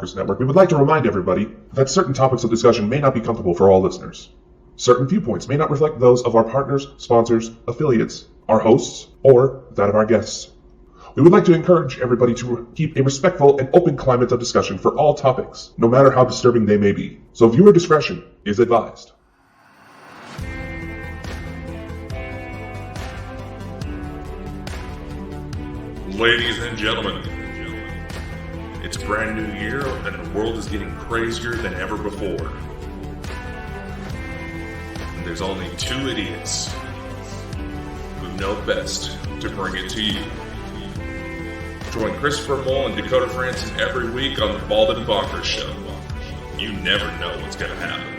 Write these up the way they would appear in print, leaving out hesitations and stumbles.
Skinwalkers Network, we would like to remind everybody that certain topics of discussion may not be comfortable for all listeners. Certain viewpoints may not reflect those of our partners, sponsors, affiliates, our hosts, or that of our guests. We would like to encourage everybody to keep a respectful and open climate of discussion for all topics, no matter how disturbing they may be. So viewer discretion is advised. Ladies and gentlemen, it's a brand new year and the world is getting crazier than ever before. And there's only two idiots who know best to bring it to you. Join Christopher Mole and Dakota Francis every week on the Bald and Bonker Show. You never know what's going to happen.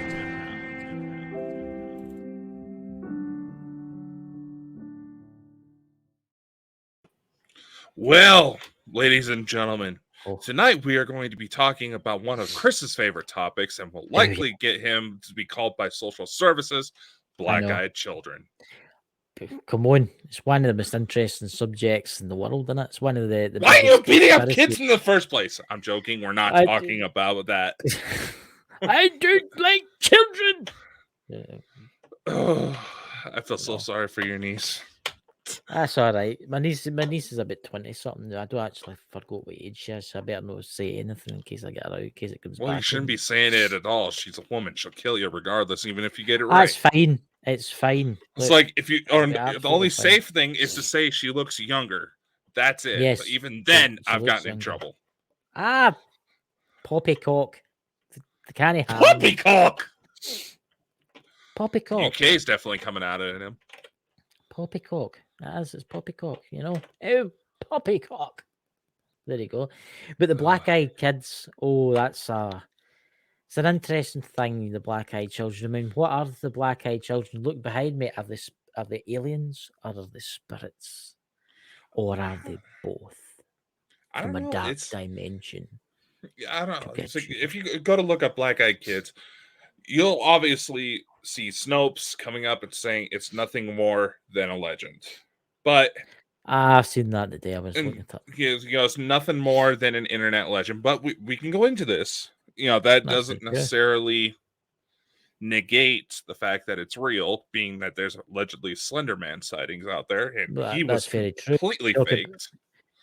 Well, ladies and gentlemen, tonight we are going to be talking about one of Chris's favorite topics, and will likely get him to be called by social services black-eyed children. Come on, it's one of the most interesting subjects in the world, isn't it? It's one of the Why are you beating up kids in the first place? I'm joking. We're not talking about that. I don't like children. I feel so sorry for your niece. That's all right. My niece is about 20 something. I don't actually forgot what age she is, so I better not say anything in case I get her out, in case it comes back. Well, you shouldn't be saying it at all. She's a woman. She'll kill you regardless, even if you get it right. That's fine. It's fine. It's like if you, or the only safe thing is to say she looks younger. That's it. Yes. But even then, I've gotten in trouble. Poppycock. The canny ham. Poppycock. Poppycock. UK's definitely coming out of him. Poppycock. It's poppycock, you know. Oh, poppycock. There you go. But the black-eyed kids, it's an interesting thing, the black-eyed children. I mean, what are the black-eyed children? Look behind me. Are they aliens or are they spirits? Or are they both? From a dark dimension. I don't know. It's like, if you go to look up black-eyed kids, you'll obviously see Snopes coming up and saying it's nothing more than a legend. But I've seen that today. I was looking at that. It's nothing more than an internet legend. But we can go into this. That doesn't necessarily negate the fact that it's real, being that there's allegedly Slender Man sightings out there, and he was completely faked.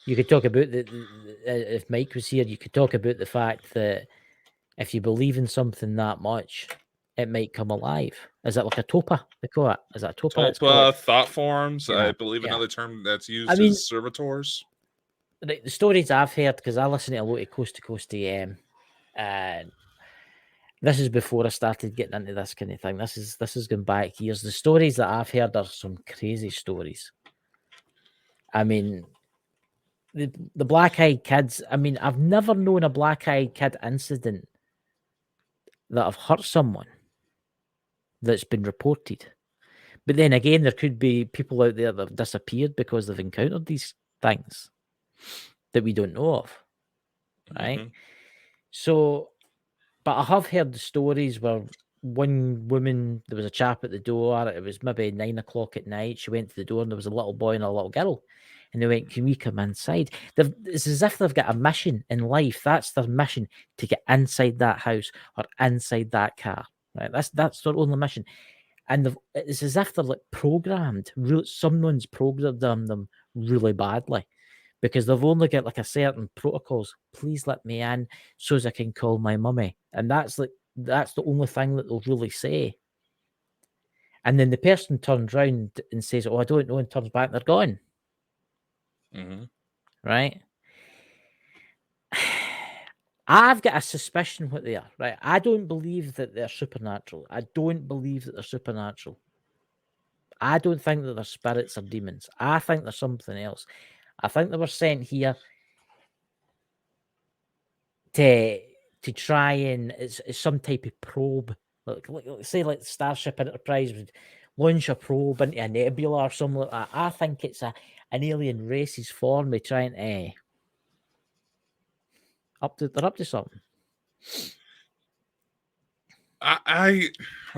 You could talk about if Mike was here, you could talk about the fact that if you believe in something that much, it might come alive. Is that like a topa? They call it. Is that a topa? Topa, thought forms. Yeah, I believe another term that's used is servitors. The stories I've heard, because I listen to a lot of Coast to Coast AM, and this is before I started getting into this kind of thing. This is going back years. The stories that I've heard are some crazy stories. I mean, the black-eyed kids. I mean, I've never known a black-eyed kid incident that have hurt someone that's been reported. But then again, there could be people out there that have disappeared because they've encountered these things that we don't know of, right? Mm-hmm. So, but I have heard the stories where one woman, there was a chap at the door, it was maybe 9 o'clock at night, she went to the door and there was a little boy and a little girl, and they went, "Can we come inside?" It's as if they've got a mission in life. That's their mission, to get inside that house or inside that car. Right? That's their only mission. And it's as if they're like programmed. Someone's programmed them really badly, because they've only got like a certain protocols. Please let me in so as I can call my mummy. And that's the only thing that they'll really say. And then the person turns around and says, "Oh, I don't know," and turns back, they're gone. Mm-hmm. Right? I've got a suspicion what they are, right? I don't believe that they're supernatural. I don't believe that they're supernatural. I don't think that they're spirits or demons. I think they're something else. I think they were sent here to try and it's some type of probe. Like say like Starship Enterprise would launch a probe into a nebula or something like that. I think it's an alien race's form of trying to they're up to something.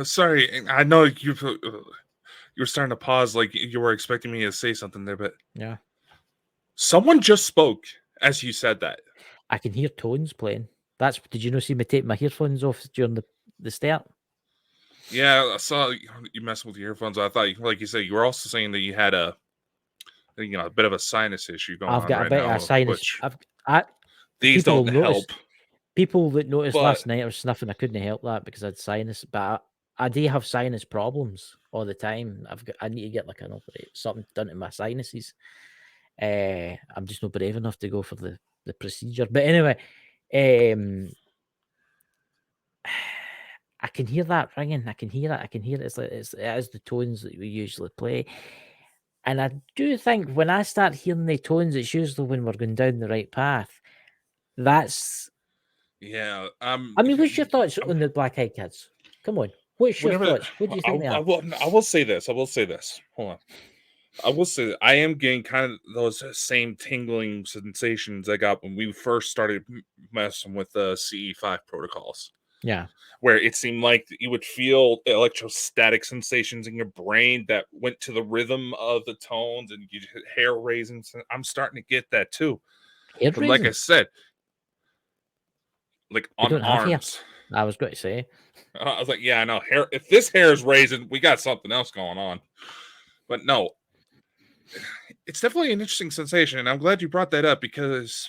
Sorry, I know you were starting to pause like you were expecting me to say something there, but someone just spoke as you said that. I can hear tones playing. Did you not see me take my earphones off during the start? Yeah, I saw you messing with your earphones. I thought, like you said, you were also saying that you had a bit of a sinus issue going I've on got a right bit of now, a sinus. which these People don't will notice. help. People that noticed But last night I was sniffing. I couldn't help that because I had sinus. But I do have sinus problems all the time. I need to get like something done to my sinuses. I'm just not brave enough to go for the procedure. But anyway, I can hear that ringing. I can hear it. I can hear it. It is the tones that we usually play. And I do think when I start hearing the tones, it's usually when we're going down the right path. That's. Yeah. I mean, what's your thoughts on the Black Eyed Kids? Come on. What's your thoughts? What do you think they are? I will say this. Hold on. I will say that I am getting kind of those same tingling sensations I got when we first started messing with the CE5 protocols. Yeah. Where it seemed like you would feel electrostatic sensations in your brain that went to the rhythm of the tones and you hair raising. I'm starting to get that too. But like I said, like on arms. I was going to say. I was like, yeah, I know. Hair. If this hair is raising, we got something else going on. But no, it's definitely an interesting sensation, and I'm glad you brought that up because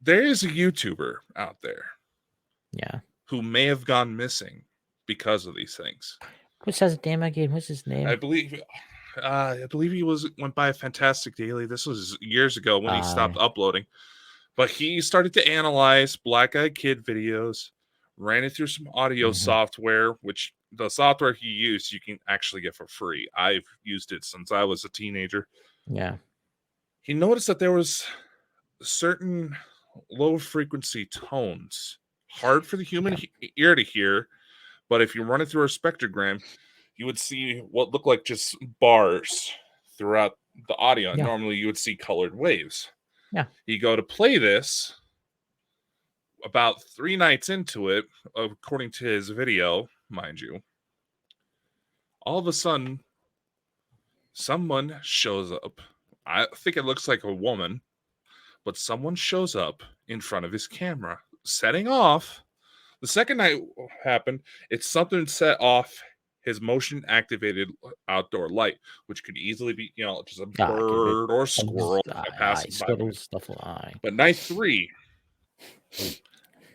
there is a YouTuber out there, yeah, who may have gone missing because of these things. What's his name again? What's his name? I believe he went by Fantastic Daily. This was years ago when he stopped uploading, but he started to analyze Black Eyed Kid videos, ran it through some audio software, which the software he used you can actually get for free. I've used it since I was a teenager. Yeah. He noticed that there was certain low frequency tones, hard for the human ear to hear, but if you run it through a spectrogram, you would see what looked like just bars throughout the audio. Yeah. Normally you would see colored waves. Yeah. You go to play this, about 3 nights into it, according to his video, mind you, all of a sudden, someone shows up. I think it looks like a woman, but someone shows up in front of his camera, setting off. The second night happened, it's something set off his motion activated outdoor light, which could easily be, just a bird or a squirrel passing by. Stuff like that. But night 3,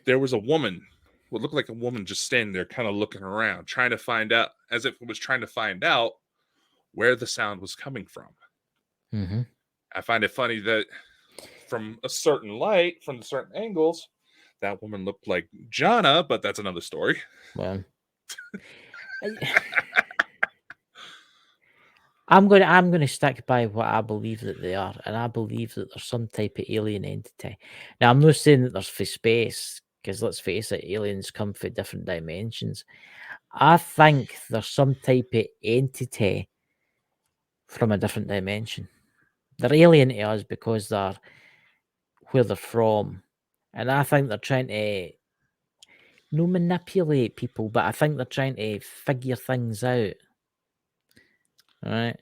there was a woman, what looked like a woman just standing there kind of looking around, trying to find out, as if it was trying to find out where the sound was coming from. Mm-hmm. I find it funny that from a certain light, from certain angles, that woman looked like Jana, but that's another story. Well, I'm going to stick by what I believe that they are, and I believe that there's some type of alien entity. Now, I'm not saying that there's for space, because let's face it, aliens come from different dimensions. I think there's some type of entity from a different dimension. They're alien to us because they're where they're from, and I think they're trying to not manipulate people, but I think they're trying to figure things out. All right,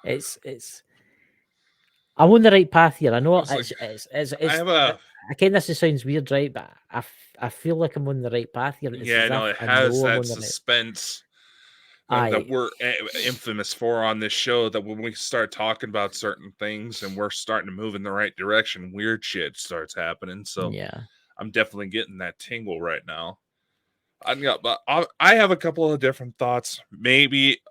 it's. I'm on the right path here. I know it's. Again, this sounds weird, right? But I feel like I'm on the right path here. It's it has that suspense that we're infamous for on this show. That when we start talking about certain things and we're starting to move in the right direction, weird shit starts happening. So yeah, I'm definitely getting that tingle right now. But I have a couple of different thoughts, maybe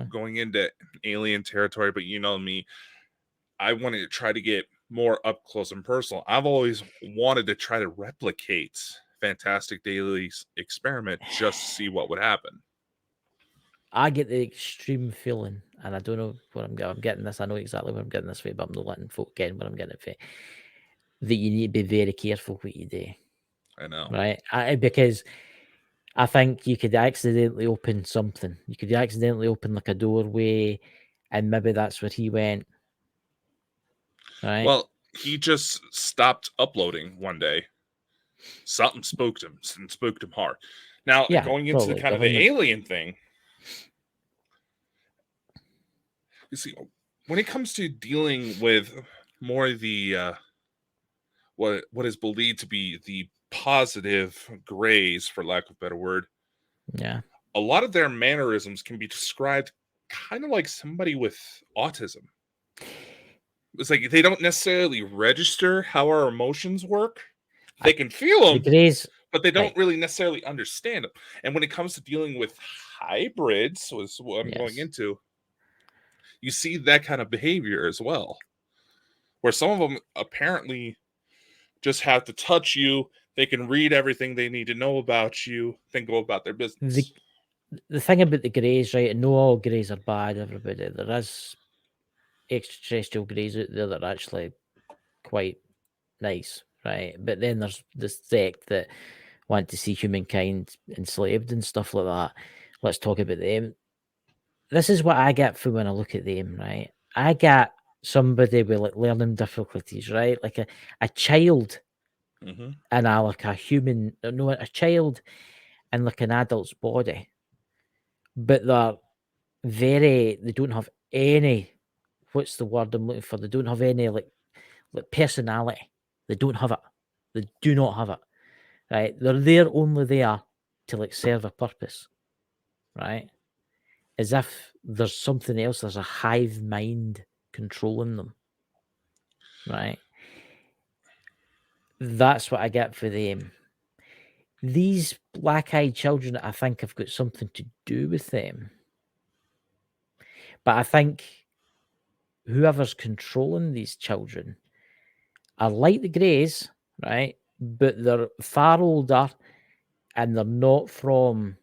going into alien territory, but you know me, I wanted to try to get more up close and personal. I've always wanted to try to replicate Fantastic Daily's experiment just to see what would happen. I get the extreme feeling, and I don't know where I'm getting this. I know exactly where I'm getting this from, but I'm not letting folk get where I'm getting it from. That you need to be very careful what you do. I know, right? Because I think you could accidentally open something. You could accidentally open like a doorway, and maybe that's where he went. Right. Well, he just stopped uploading one day. Something spooked him and spooked him hard. Now, going into the kind of the alien thing, you see, when it comes to dealing with more of the what is believed to be the positive Greys, for lack of a better word. Yeah. A lot of their mannerisms can be described kind of like somebody with autism. It's like they don't necessarily register how our emotions work. They can feel them, the Greys, but they don't really necessarily understand them. And when it comes to dealing with hybrids, was what I'm going into, you see that kind of behavior as well, where some of them apparently just have to touch you. They can read everything they need to know about you, then go about their business. The thing about the Greys, right, and no all Greys are bad, everybody. There is extraterrestrial Greys out there that are actually quite nice, right? But then there's this sect that want to see humankind enslaved and stuff like that. Let's talk about them. This is what I get from when I look at them, right? I get somebody with like learning difficulties, right? Like a child in like a human, no, a child in like an adult's body, but they don't have any, what's the word I'm looking for? They don't have any like personality. They don't have it. They do not have it. Right? They're only there to like serve a purpose. Right? As if there's something else, there's a hive mind controlling them. Right? That's what I get for them. These black-eyed children, I think, have got something to do with them. But I think whoever's controlling these children are like the Greys, right? But they're far older and they're not from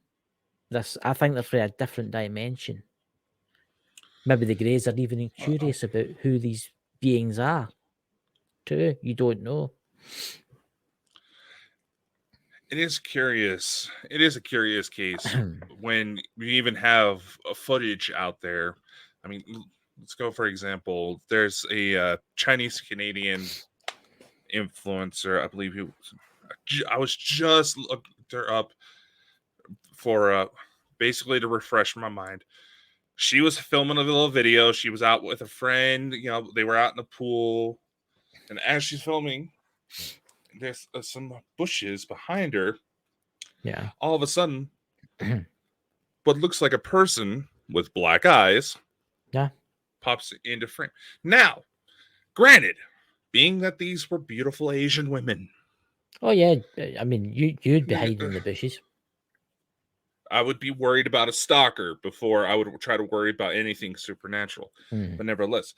this. I think they're from a different dimension. Maybe the Greys are even curious about who these beings are, too. You don't know. It is curious. It is a curious case when we even have a footage out there. I mean, let's go, for example, there's a Chinese-Canadian influencer, I believe I was just looking her up for basically to refresh my mind. She was filming a little video. She was out with a friend. You know, they were out in the pool. And as she's filming, there's some bushes behind her. Yeah. All of a sudden, what looks like a person with black eyes pops into frame. Now, granted, being that these were beautiful Asian women. Oh, yeah. I mean, you'd be hiding in the bushes. I would be worried about a stalker before I would try to worry about anything supernatural. But nevertheless,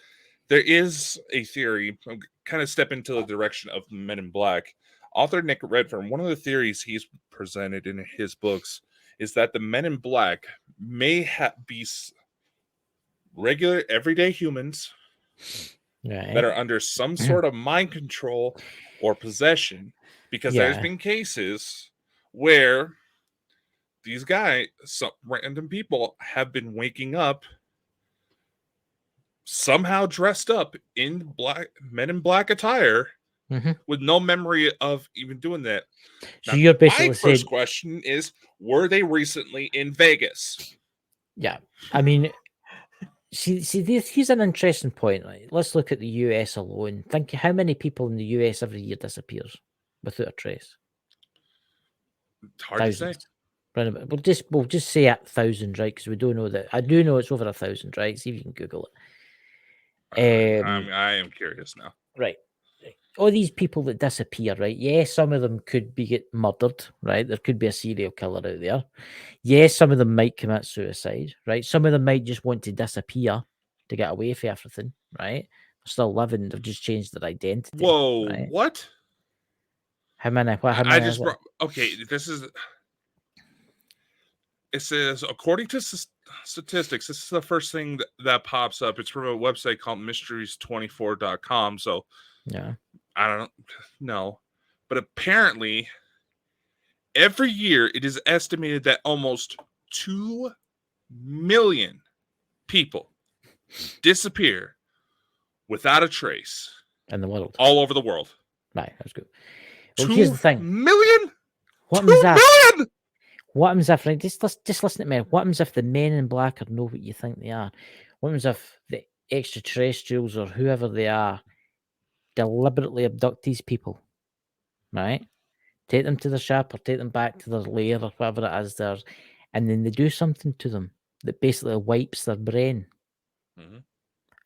there is a theory. I'm kind of step into the direction of Men in Black. Author Nick Redfern, one of the theories he's presented in his books is that the Men in Black may be regular, everyday humans that are under some sort of mind control or possession, because there's been cases where these guys, some random people, have been waking up somehow dressed up in Men in Black attire with no memory of even doing that. So now, you're basically my first question is, were they recently in Vegas? Yeah. I mean, see, here's an interesting point. Right? Let's look at the US alone. Think how many people in the US every year disappears without a trace. It's hard to say. We'll just say 1,000, right? Because we don't know that. I do know it's over 1,000, right? See if you can Google it. I am curious now. Right. All these people that disappear, right? Yes, some of them could get murdered, right? There could be a serial killer out there. Yes, some of them might commit suicide, right? Some of them might just want to disappear to get away from everything, right? They're still living, they've just changed their identity. Whoa, right? what? How many? I just brought, okay, this is, it says, according to statistics, this is the first thing that pops up. It's from a website called mysteries24.com. So, yeah, I don't know. But apparently, every year it is estimated that almost 2 million people disappear without a trace in the world, all over the world. Right, that's good. Well, here's the thing. 2 million? What 2 million? What happens if, right, just listen to me, what happens if the Men in Black are know what you think they are? What happens if the extraterrestrials or whoever they are deliberately abduct these people, right? Take them to the shop or take them back to their lair or whatever it is there, and then they do something to them that basically wipes their brain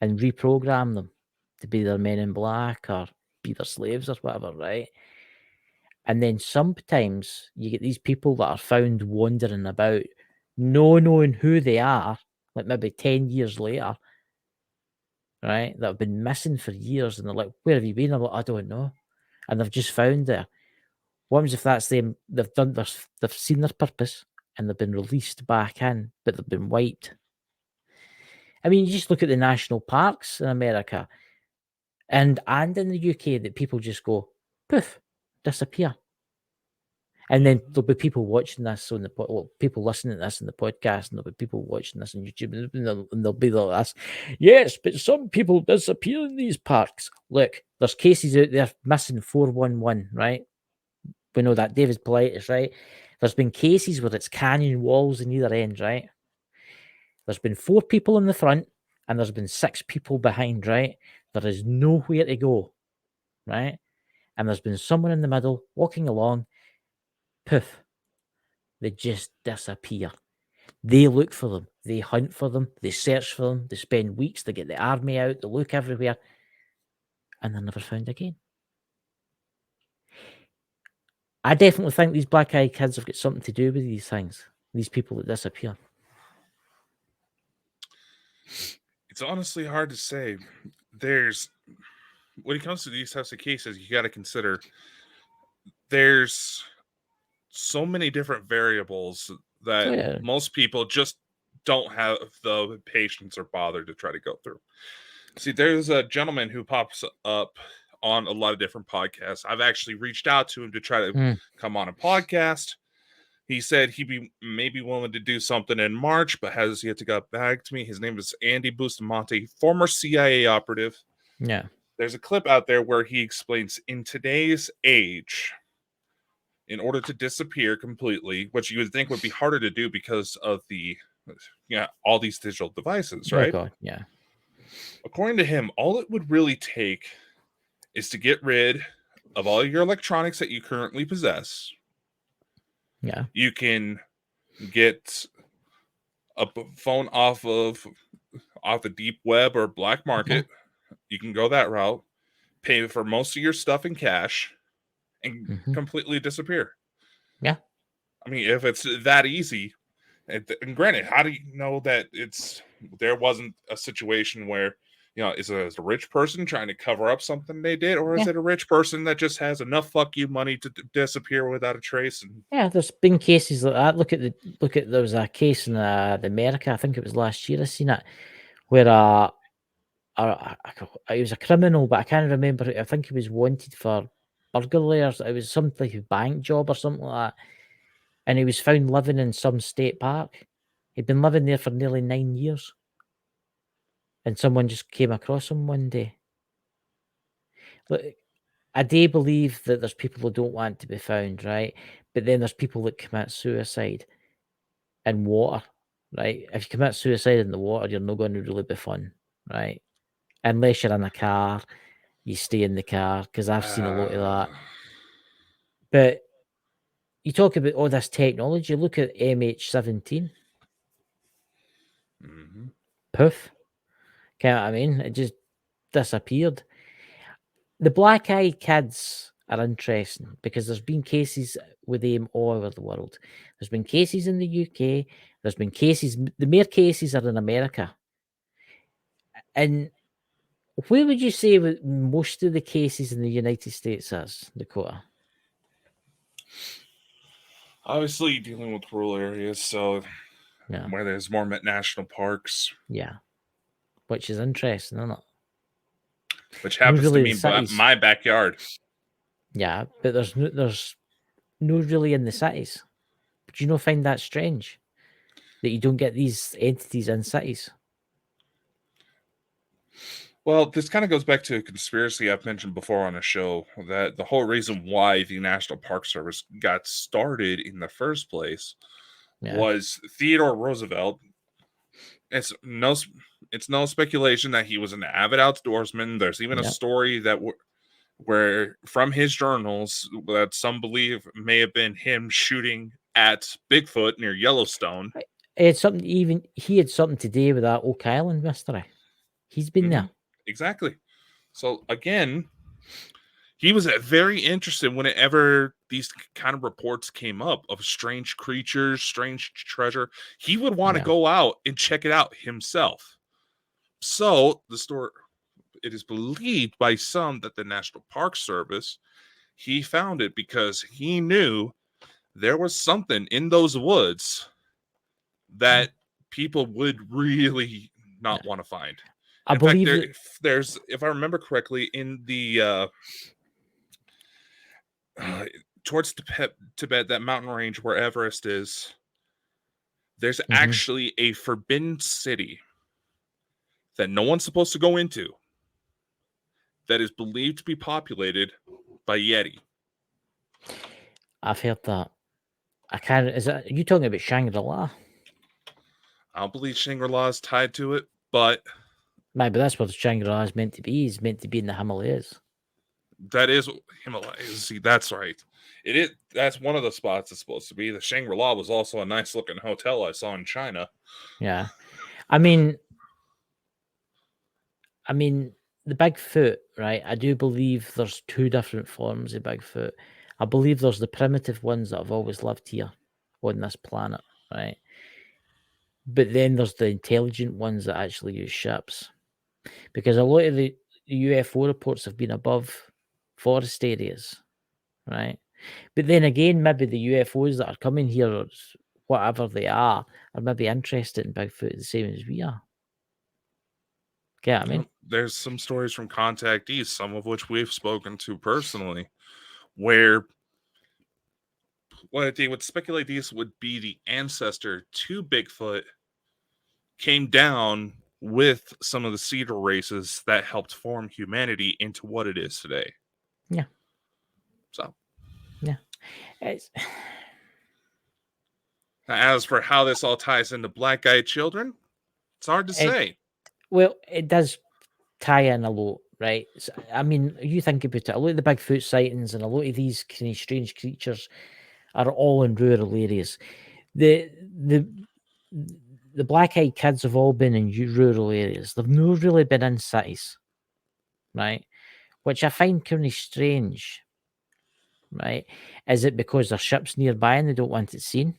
and reprogram them to be their men in black or be their slaves or whatever, right? And then sometimes you get these people that are found wandering about, no knowing who they are, like maybe 10 years later, right? That have been missing for years, and they're like, "Where have you been?" I'm like, "I don't know," and they've just found there. What happens if that's them? They've seen their purpose and they've been released back in, but they've been wiped. I mean, you just look at the national parks in America and in the UK that people just go poof, disappear. And then there'll be people watching this on people listening to this in the podcast, and there'll be people watching this on YouTube, and they'll be like this. Yes, but some people disappear in these parks. Look, there's cases out there missing 411, right? We know that David Politis, right? There's been cases where it's canyon walls in either end, right? There's been 4 people in the front, and there's been 6 people behind, right? There is nowhere to go, right? And there's been someone in the middle walking along. Poof, they just disappear. They look for them, they hunt for them, they search for them, they spend weeks, they get the army out, they look everywhere, and they're never found again. I definitely think these black-eyed kids have got something to do with these things, these people that disappear. It's honestly hard to say. When it comes to these types of cases, you got to consider there's so many different variables that most people just don't have the patience or bother to try to go through. See, there's a gentleman who pops up on a lot of different podcasts. I've actually reached out to him to try to come on a podcast. He said he'd be maybe willing to do something in March, but has yet to get back to me. His name is Andy Bustamante, former CIA operative. Yeah. There's a clip out there where he explains in today's age, in order to disappear completely, which you would think would be harder to do because of all these digital devices, right? God, yeah. According to him, all it would really take is to get rid of all your electronics that you currently possess. Yeah. You can get a phone off the deep web or black market. You can go that route, pay for most of your stuff in cash, and completely disappear. Yeah. I mean, if it's that easy, and granted, how do you know that there wasn't a situation where, is it a rich person trying to cover up something they did, or is it a rich person that just has enough fuck you money to disappear without a trace? Yeah, there's been cases like that. Look at there was a case in America, I think it was last year I seen it, where he was a criminal, but I can't remember. I think he was wanted for burglary, or it was something like a bank job or something like that. And he was found living in some state park. He'd been living there for nearly 9 years. And someone just came across him one day. Look, I do believe that there's people who don't want to be found, right? But then there's people that commit suicide in water, right? If you commit suicide in the water, you're not going to really be fun, right? Unless you're in a car, you stay in the car, because I've seen a lot of that. But you talk about all this technology, look at MH17. Poof. You know what I mean? It just disappeared. The black-eyed kids are interesting because there's been cases with them all over the world. There's been cases in the UK. There's been cases, the mere cases are in America. And where would you say most of the cases in the United States is, Dakota? Obviously, dealing with rural areas, so where there's more national parks. Yeah. Which is interesting, isn't it? Which happens to be my backyard. Yeah, but there's no really in the cities. Do you not find that strange? That you don't get these entities in cities? Well, this kind of goes back to a conspiracy I've mentioned before on a show, that the whole reason why the National Park Service got started in the first place was Theodore Roosevelt. It's no speculation that he was an avid outdoorsman. There's even a story that where from his journals that some believe may have been him shooting at Bigfoot near Yellowstone. He had something to do with that Oak Island mystery. He's been there. Exactly. So again, he was very interested whenever these kind of reports came up of strange creatures, strange treasure. He would want to go out and check it out himself. So it is believed by some that the National Park Service, he found it because he knew there was something in those woods that people would really not want to find. In fact, there's, if I remember correctly, in the towards Tibet, that mountain range where Everest is, there's actually a forbidden city that no one's supposed to go into that is believed to be populated by Yeti. I've heard that. Are you talking about Shangri-La? I don't believe Shangri-La is tied to it, but maybe that's what Shangri-La is meant to be. It's meant to be in the Himalayas. That is Himalayas. See, that's right. It is. That's one of the spots it's supposed to be. The Shangri-La was also a nice looking hotel I saw in China. Yeah, I mean, the Bigfoot, right? I do believe there's two different forms of Bigfoot. I believe there's the primitive ones that have always lived here on this planet, right? But then there's the intelligent ones that actually use ships. Because a lot of the UFO reports have been above forest areas, right? But then again, maybe the UFOs that are coming here, or whatever they are maybe interested in Bigfoot the same as we are. Yeah, I mean, there's some stories from contactees, some of which we've spoken to personally, where what they would speculate these would be the ancestor to Bigfoot came down with some of the cedar races that helped form humanity into what it is today. Yeah. So. Yeah. As for how this all ties into black-eyed children, it's hard to say. Well, it does tie in a lot, right? So, I mean, you think about it, a lot of the Bigfoot sightings and a lot of these kind of strange creatures are all in rural areas. The black-eyed kids have all been in rural areas. They've not really been in cities, right? Which I find kind of strange, right? Is it because their ship's nearby and they don't want it seen?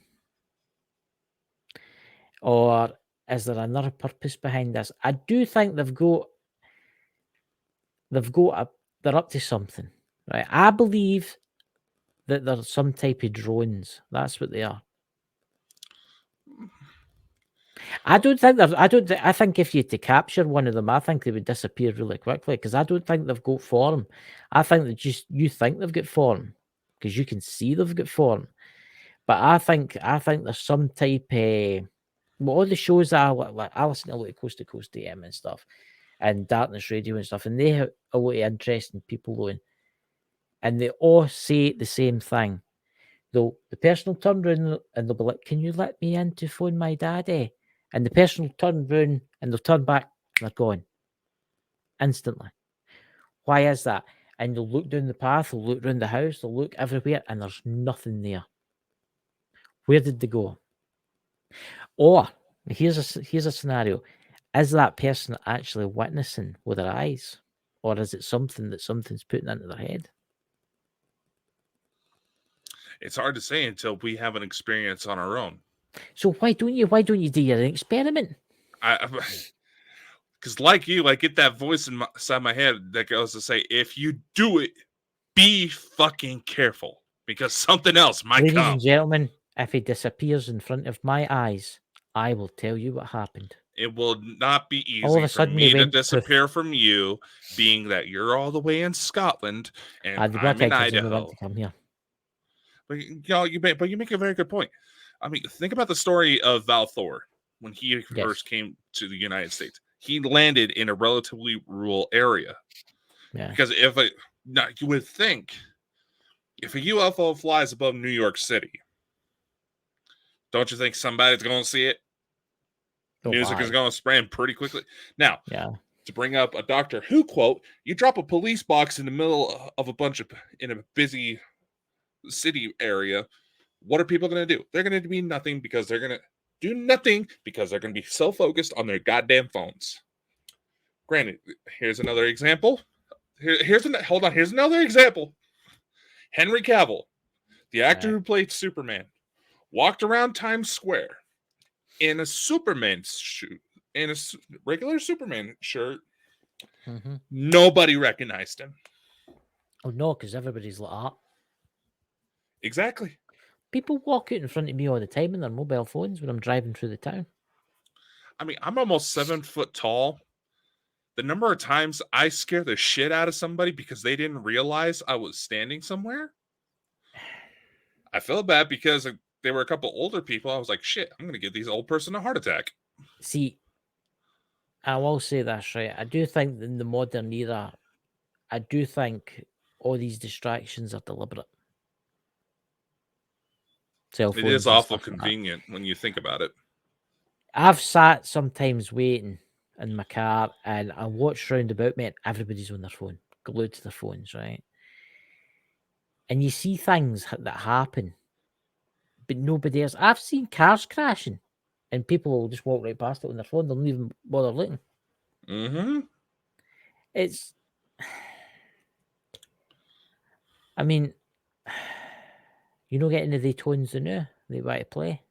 Or is there another purpose behind this? I do think they're up to something, right? I believe that they're some type of drones. That's what they are. I think if you had to capture one of them, I think they would disappear really quickly because I don't think they've got form. I think that you think they've got form because you can see they've got form. But I think there's some type of all the shows that I listen to a lot of Coast to Coast AM and stuff and Darkness Radio and stuff, and they have a lot of interesting people on, and they all say the same thing. Though the person will turn around and they'll be like, "Can you let me in to phone my daddy?" And the person will turn around and they'll turn back and they're gone instantly. Why is that? And they'll look down the path, they'll look around the house, they'll look everywhere, and there's nothing there. Where did they go? Or here's a scenario: is that person actually witnessing with their eyes, or is it something's putting into their head? It's hard to say until we have an experience on our own. So why don't you do your experiment? Because like you, I get that voice inside my head that goes to say, if you do it, be fucking careful because something else might come. Ladies and gentlemen, if he disappears in front of my eyes, I will tell you what happened. It will not be easy for me to disappear from you, being that you're all the way in Scotland and I'm in Idaho. To come here. But you make a very good point. I mean, think about the story of Val Thor when he first came to the United States. He landed in a relatively rural area. Yeah. Because you would think if a UFO flies above New York City, don't you think somebody's going to see it? Music is going to spread pretty quickly. Now, to bring up a Doctor Who quote, you drop a police box in the middle of in a busy city area. What are people going to do? They're going to be nothing because they're going to do nothing because they're going to be so focused on their goddamn phones. Granted, here's another example. Here's another example. Henry Cavill, the actor who played Superman, walked around Times Square in a Superman suit, in a regular Superman shirt. Mm-hmm. Nobody recognized him. Oh no, because everybody's like that. Exactly. People walk out in front of me all the time on their mobile phones when I'm driving through the town. I mean, I'm almost 7 foot tall. The number of times I scare the shit out of somebody because they didn't realize I was standing somewhere. I feel bad because they were a couple older people. I was like, shit, I'm going to give these old person a heart attack. See, I will say this, right? I do think in the modern era, I do think all these distractions are deliberate. It is awful convenient when you think about it. I've sat sometimes waiting in my car and I watch round about me and everybody's on their phone, glued to their phones, right? And you see things that happen, but nobody else. I've seen cars crashing and people will just walk right past it on their phone. They'll not even bother looking. Mm-hmm. It's, I mean, you don't get into the tones now they want to play.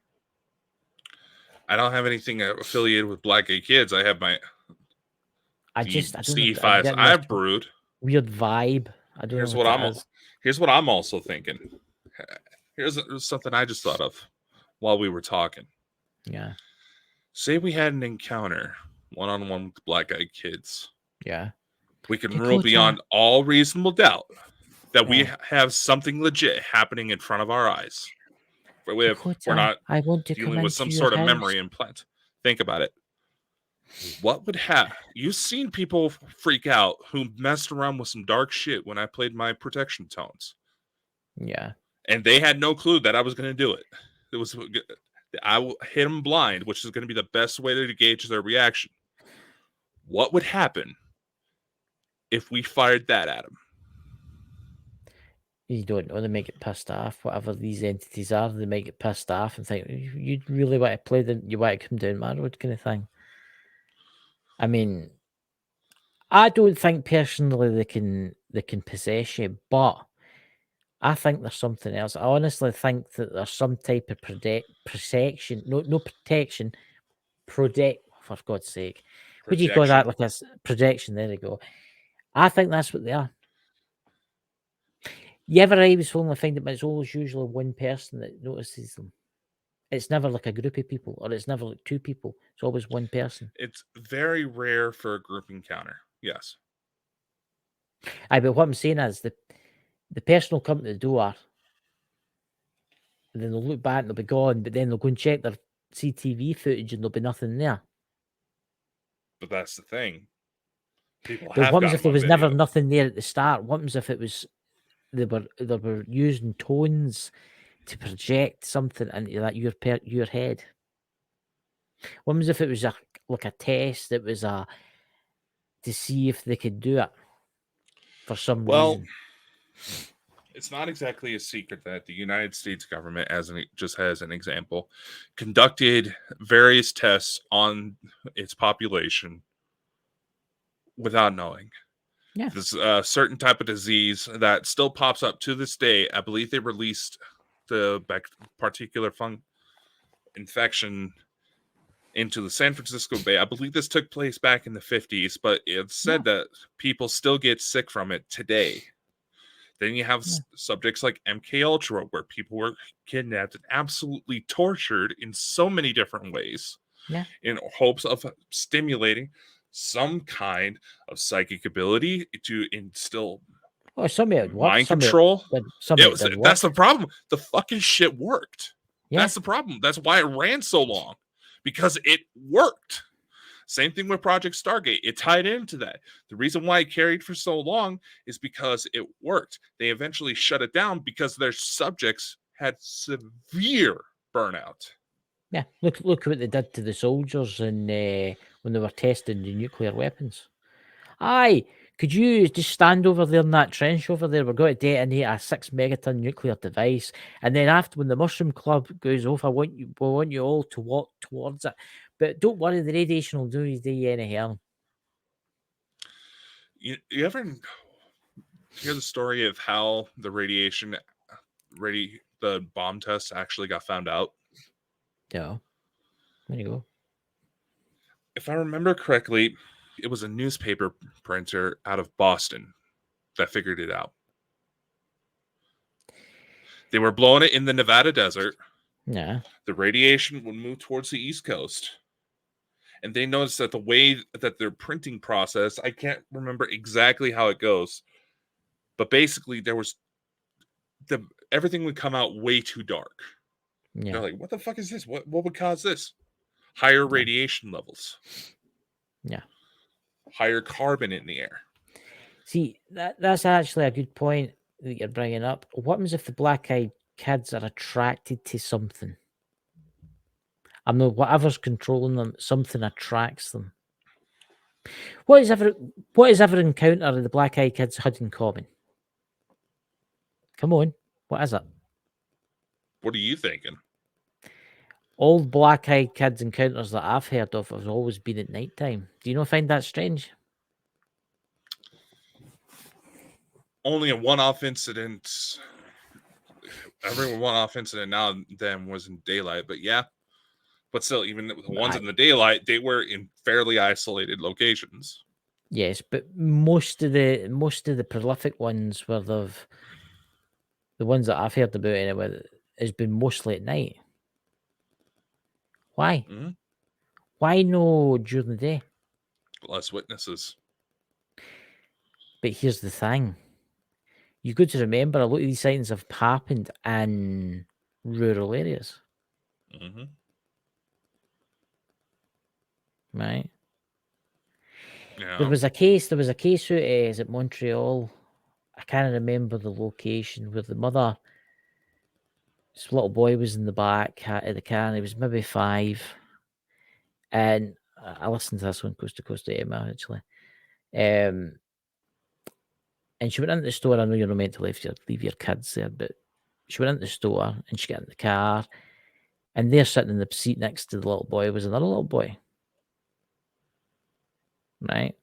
I don't have anything affiliated with Black Gay Kids. I have my C5s I've brewed. Weird vibe. I don't know. Here's what I'm also thinking. Here's something I just thought of while we were talking. Yeah. Say we had an encounter one-on-one with Black Eyed Kids. Yeah. We can rule beyond all reasonable doubt that we have something legit happening in front of our eyes. We're not dealing with some sort of memory implant. Think about it. What would happen? You've seen people freak out who messed around with some dark shit when I played my protection tones. Yeah. And they had no clue that I was going to do it. I will hit them blind, which is going to be the best way to gauge their reaction. What would happen if we fired that at them? You don't know, they make it pissed off. Whatever these entities are, they make it pissed off and think, you really want to play you want to come down my road kind of thing. I mean, I don't think personally they can possess you, but I think there's something else. I honestly think that there's some type of protection. No protection. For God's sake. What do you call that? Like a projection. There we go. I think that's what they are. You ever always only find that it's always usually one person that notices them. It's never like a group of people, or it's never like two people. It's always one person. It's very rare for a group encounter. Yes. But what I'm saying is the person will come to the door, and then they'll look back and they'll be gone, but then they'll go and check their CCTV footage and there'll be nothing there. But that's the thing. But what happens if there was never nothing there at the start? What happens if it was they were using tones to project something into that your head? What happens if it was like a test that was to see if they could do it for some reason? It's not exactly a secret that the United States government, just as an example, conducted various tests on its population without knowing. Yeah. This certain type of disease that still pops up to this day. I believe they released the particular infection into the San Francisco Bay. I believe this took place back in the 50s, but it's said that people still get sick from it today. Then you have subjects like MK Ultra, where people were kidnapped and absolutely tortured in so many different ways, in hopes of stimulating some kind of psychic ability to instill mind control. That's the problem. The fucking shit worked. Yeah. That's the problem. That's why it ran so long, because it worked. Same thing with Project Stargate. It tied into that. The reason why it carried for so long is because it worked. They eventually shut it down because their subjects had severe burnout. Yeah, look what they did to the soldiers when they were testing the nuclear weapons. Aye, could you just stand over there in that trench over there? We're going to detonate a 6 megaton nuclear device, and then after when the Mushroom Club goes off, we want you all to walk towards it. But don't worry, the radiation will do you any harm. You ever hear the story of how the the bomb test actually got found out? Yeah. There you go. If I remember correctly, it was a newspaper printer out of Boston that figured it out. They were blowing it in the Nevada desert. Yeah. The radiation would move towards the East Coast. And they noticed that the way that their printing process, I can't remember exactly how it goes, but basically there was everything would come out way too dark. Yeah. They're like, what the fuck is this? What would cause this? Higher radiation levels. Yeah. Higher carbon in the air. See, that's actually a good point that you're bringing up. What happens if the black-eyed kids are attracted to something? I know whatever's controlling them, something attracts them. What is every encounter the black-eyed kids had in common? Come on, what is it? What are you thinking? All black-eyed kids encounters that I've heard of have always been at night time. Do you not find that strange? Only a one-off incident. Every one-off incident now and then was in daylight, but yeah. But still, even the ones in the daylight, they were in fairly isolated locations. Yes, but most of the prolific ones were the ones that I've heard about anyway has been mostly at night. Why? Mm-hmm. Why no during the day? Less witnesses. But here's the thing. You've got to remember a lot of these sightings have happened in rural areas. Mm-hmm. Right? Yeah. There was a case out is at Montreal. I can't remember the location where the mother, this little boy was in the back of the car, and he was maybe 5. And I listened to this one Coast to Coast Emma actually. And she went into the store. I know you're not meant to leave your kids there, but she went into the store and she got in the car, and there sitting in the seat next to the little boy was another little boy. Right?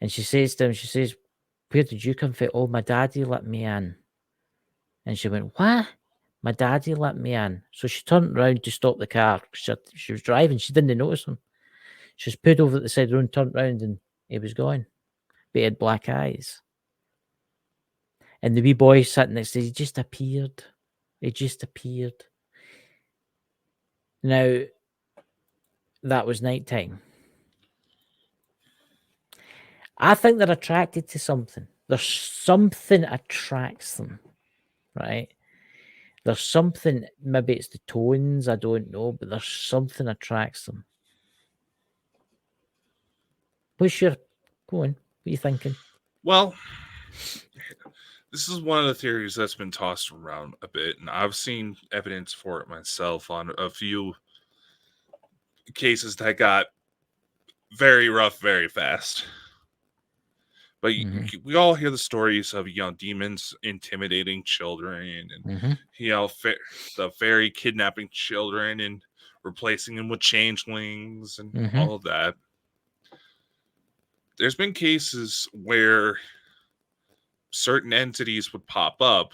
And she says to him, where did you come from? Oh, my daddy let me in. And she went, what? My daddy let me in. So she turned around to stop the car. She was driving. She didn't notice him. She was pulled over at the side of the road, turned around, and he was gone. But he had black eyes. And the wee boy sitting next to him, he just appeared. He just appeared. Now, that was nighttime. I think they're attracted to something. There's something attracts them, right? There's something, maybe it's the tones, I don't know, but there's something attracts them. Go on, what are you thinking? Well, this is one of the theories that's been tossed around a bit, and I've seen evidence for it myself on a few cases that got very rough very fast. But we all hear the stories of demons intimidating children, and the fairy kidnapping children and replacing them with changelings and all of that. There's been cases where certain entities would pop up,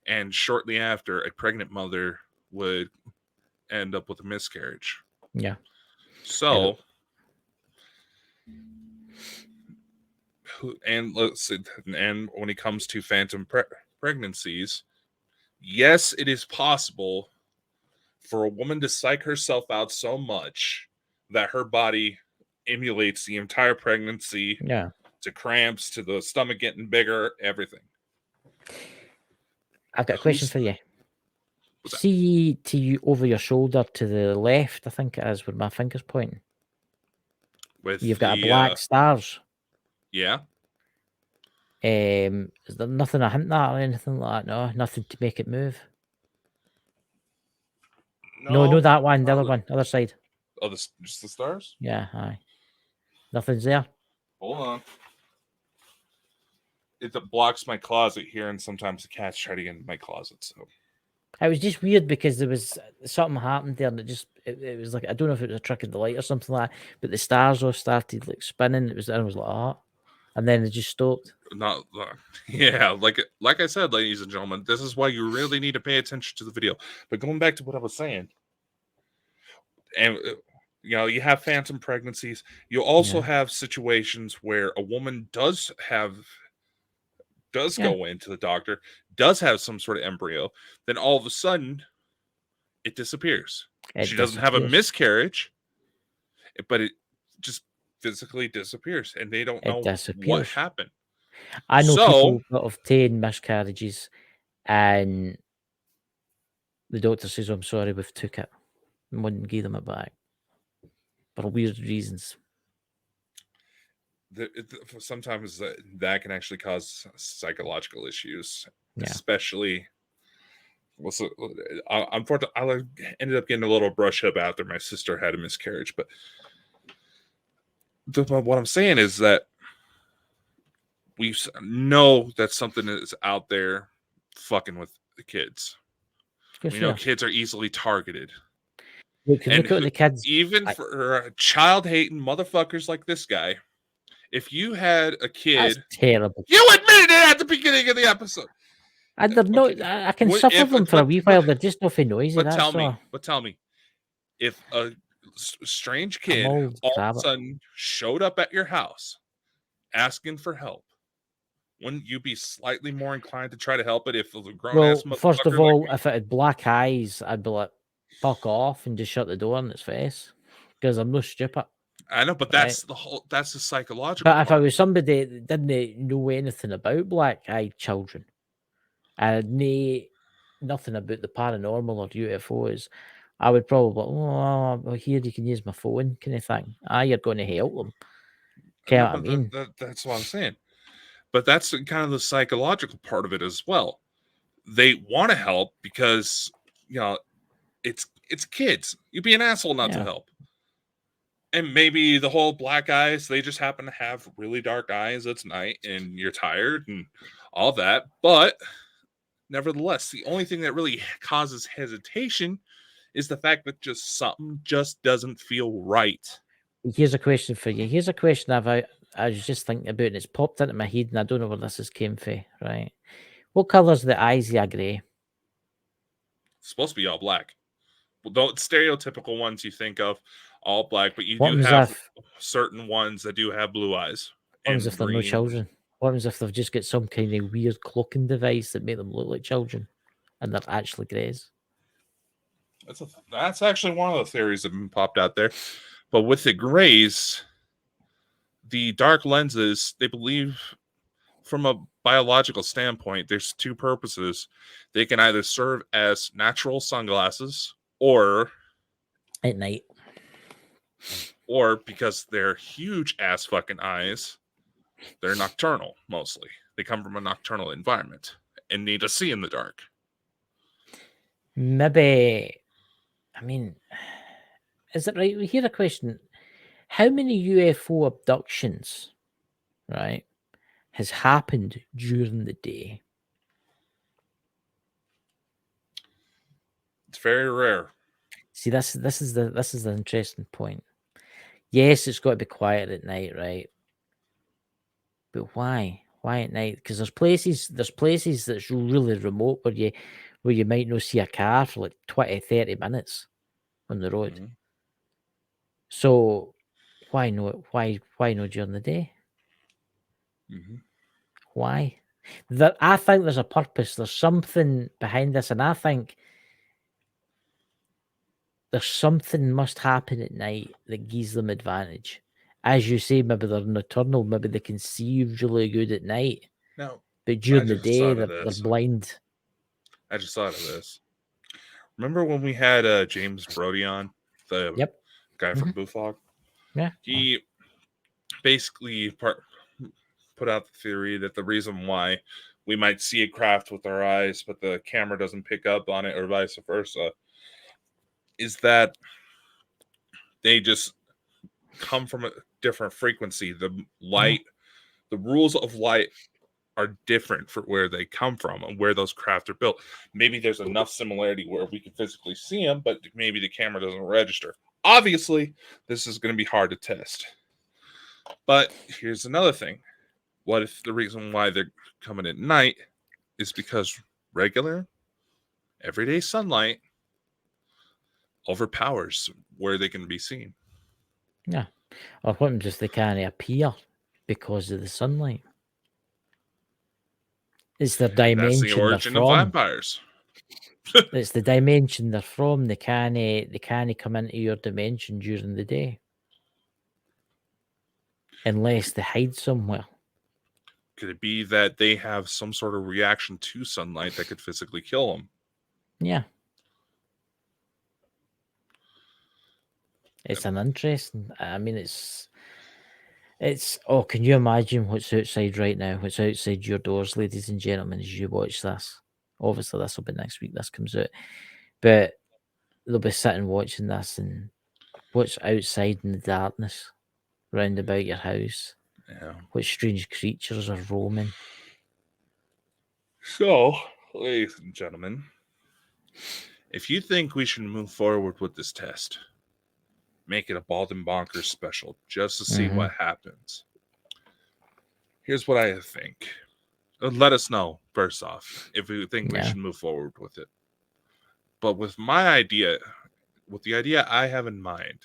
and shortly after, a pregnant mother would end up with a miscarriage. Yeah. So, and when it comes to phantom pregnancies, yes, it is possible for a woman to psych herself out so much that her body emulates the entire pregnancy. Yeah. To cramps, to the stomach getting bigger, everything. I've got a question for you. See to you over your shoulder to the left, I think it is, where my finger's pointing. You've got a black stars. Yeah. Is there nothing I hint at or anything like that? No, nothing to make it move. No, that one, the other one, other side. Oh, just the stars? Yeah, aye. Nothing's there. Hold on. It blocks my closet here, and sometimes the cats try to get into my closet. So it was just weird because there was something happened there, and it was like, I don't know if it was a trick of the light or something like that, but the stars all started like spinning. I was like, oh, and then it just stopped. Not, yeah, like I said, ladies and gentlemen, this is why you really need to pay attention to the video. But going back to what I was saying, and you have phantom pregnancies. You also have situations where a woman does go into the doctor, does have some sort of embryo, then all of a sudden it disappears. She doesn't have a miscarriage, but it just physically disappears, and they don't know what happened. I know people that have taken miscarriages, and the doctor says, "I'm sorry, we've took it," and wouldn't give them it back for weird reasons. Sometimes that can actually cause psychological issues, especially. Unfortunately, I ended up getting a little brush up after my sister had a miscarriage. But what I'm saying is that we know that something is out there fucking with the kids. We know kids are easily targeted. Look at the kids. Even for child-hating motherfuckers like this guy, if you had a kid... That's terrible. You admitted it at the beginning of the episode. I can suffer them for a wee while. They're just nothing noisy. But tell me, if a strange kid all of a sudden showed up at your house asking for help, wouldn't you be slightly more inclined to try to help it if it was a grown-ass motherfucker? First of all, if it had black eyes, I'd be like, fuck off and just shut the door in its face, because I'm no stupid. I know, but that's the psychological But if I was somebody that didn't know anything about black-eyed children, I knew nothing about the paranormal or UFOs, I would probably, well, here you can use my phone, kind of thing. You're going to help them. Okay, what I mean? That's what I'm saying. But that's kind of the psychological part of it as well. They want to help because, it's kids. You'd be an asshole not to help. And maybe the whole black eyes, they just happen to have really dark eyes. It's night and you're tired and all that. But nevertheless, the only thing that really causes hesitation is the fact that something just doesn't feel right. Here's a question for you. Here's a question I was just thinking about, and it's popped into my head, and I don't know where this has came from, right? What colour's the eyes? Are grey? It's supposed to be all black. Well, don't stereotypical ones you think of, all black, but you do have certain ones that do have blue eyes. What happens if they're no children? What happens if they've just got some kind of weird cloaking device that make them look like children, and they're actually greys? That's actually one of the theories that have been popped out there. But with the grays, the dark lenses, they believe from a biological standpoint, there's two purposes. They can either serve as natural sunglasses or at night, or because they're huge ass fucking eyes, they're nocturnal mostly. They come from a nocturnal environment and need to see in the dark. Maybe, I mean, is it right? We hear a question. How many UFO abductions, right, has happened during the day? It's very rare. See, this is the interesting point. Yes, it's got to be quiet at night, right? But why? Why at night? Because there's places that's really remote where you might not see a car for like 20, 30 minutes on the road. Mm-hmm. So why not during the day? Mm-hmm. Why? I think there's a purpose. There's something behind this, and I think there's something must happen at night that gives them advantage. As you say, maybe they're nocturnal, maybe they can see really good at night. No, but during the day they're blind. I just thought of this. Remember when we had James Brody on, the guy from Bufog? Yeah. He basically put out the theory that the reason why we might see a craft with our eyes, but the camera doesn't pick up on it, or vice versa, is that they just come from different frequency. The light, the rules of light are different for where they come from and where those craft are built. Maybe there's enough similarity where we can physically see them, but maybe the camera doesn't register. Obviously, this is going to be hard to test. But here's another thing. What if the reason why they're coming at night is because regular, everyday sunlight overpowers where they can be seen? Yeah. Or what if they can't appear because of the sunlight? It's their dimension. That's the origin of vampires. It's the dimension they're from. They can't come into your dimension during the day. Unless they hide somewhere. Could it be that they have some sort of reaction to sunlight that could physically kill them? Yeah. It's an interesting. I mean, it's. Oh, can you imagine what's outside right now? What's outside your doors, ladies and gentlemen, as you watch this? Obviously, this will be next week. This comes out, but they'll be sitting watching this, and what's outside in the darkness, round about your house? Yeah. What strange creatures are roaming? So, ladies and gentlemen, if you think we should move forward with this test, make it a Bald and Bonkers special just to see what happens. Here's what I think. Let us know, first off, if you think we should move forward with it. But with my idea, with the idea I have in mind,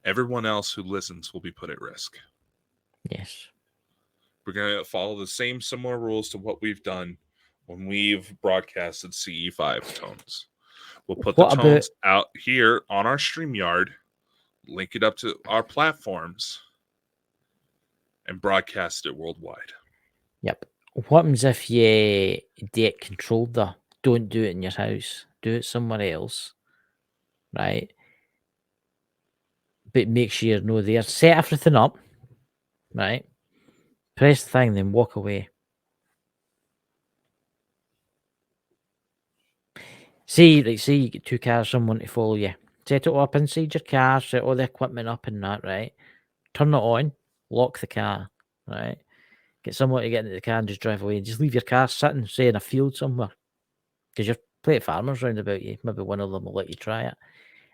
everyone else who listens will be put at risk. Yes. We're going to follow the same similar rules to what we've done when we've broadcasted CE5 tones. We'll put the tones out here on our StreamYard, link it up to our platforms, and broadcast it worldwide. Yep. What happens if you get controlled though? Don't do it in your house. Do it somewhere else. Right? But make sure you're no there. Set everything up. Right? Press the thing, then walk away. Say you get two cars, someone to follow you. Set it up inside your car, set all the equipment up and that, right? Turn it on, lock the car, right? Get someone to get into the car and just drive away. Just leave your car sitting, say, in a field somewhere. Because you're plenty of farmers round about you. Maybe one of them will let you try it.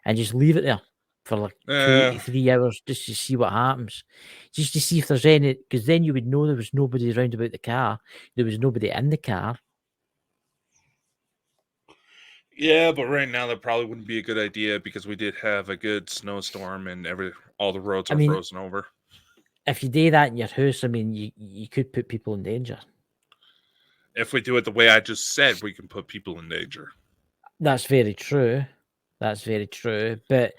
And just leave it there for like 2 to 3 hours just to see what happens. Just to see if there's any, because then you would know there was nobody round about the car. There was nobody in the car. Yeah, but right now that probably wouldn't be a good idea because we did have a good snowstorm and all the roads are frozen over. If you do that in your house, I mean, you could put people in danger. If we do it the way I just said, we can put people in danger. That's very true. That's very true. But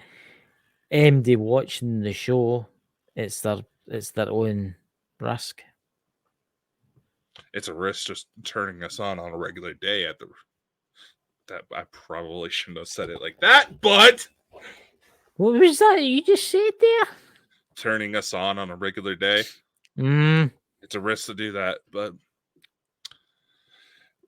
MD watching the show, it's their own risk. It's a risk just turning us on a regular day at the. That I probably shouldn't have said it like that, but what was that you just said there? Turning us on a regular day. It's a risk to do that, but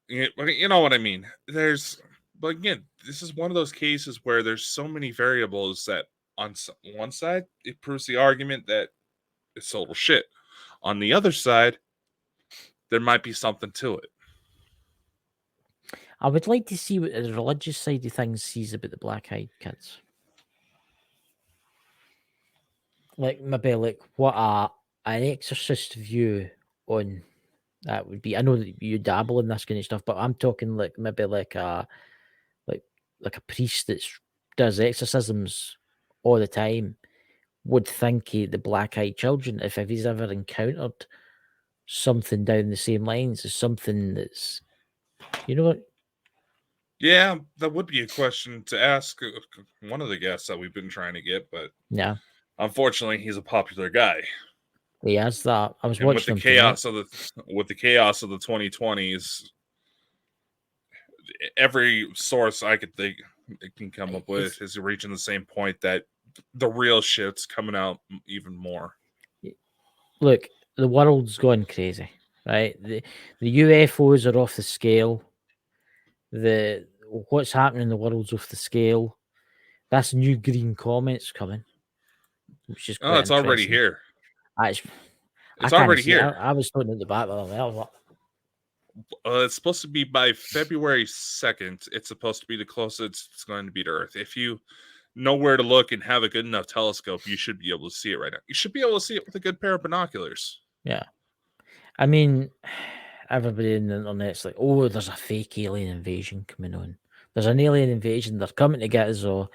you know what I mean. But again, this is one of those cases where there's so many variables that on one side it proves the argument that it's total shit. On the other side, there might be something to it. I would like to see what the religious side of things sees about the black-eyed kids. Like maybe like what an exorcist view on that would be. I know that you dabble in this kind of stuff, but I'm talking like maybe like a priest that does exorcisms all the time would think the black-eyed children, if he's ever encountered something down the same lines as something that's, you know what? Yeah, that would be a question to ask one of the guests that we've been trying to get, but yeah, unfortunately, he's a popular guy. He has that. I was watching with the chaos of the 2020s. Every source I could think it can come up with is reaching the same point that the real shit's coming out even more. Look, the world's gone crazy, right? The UFOs are off the scale. What's happening in the world's off the scale. That's new green comet's coming. which is Oh, it's already here. It's already here. I was looking at the back of it. It's supposed to be by February 2nd. It's supposed to be the closest it's going to be to Earth. If you know where to look and have a good enough telescope, you should be able to see it right now. You should be able to see it with a good pair of binoculars. Yeah. I mean, everybody in the internet's like, oh, there's a fake alien invasion coming on. There's an alien invasion. They're coming to get us all.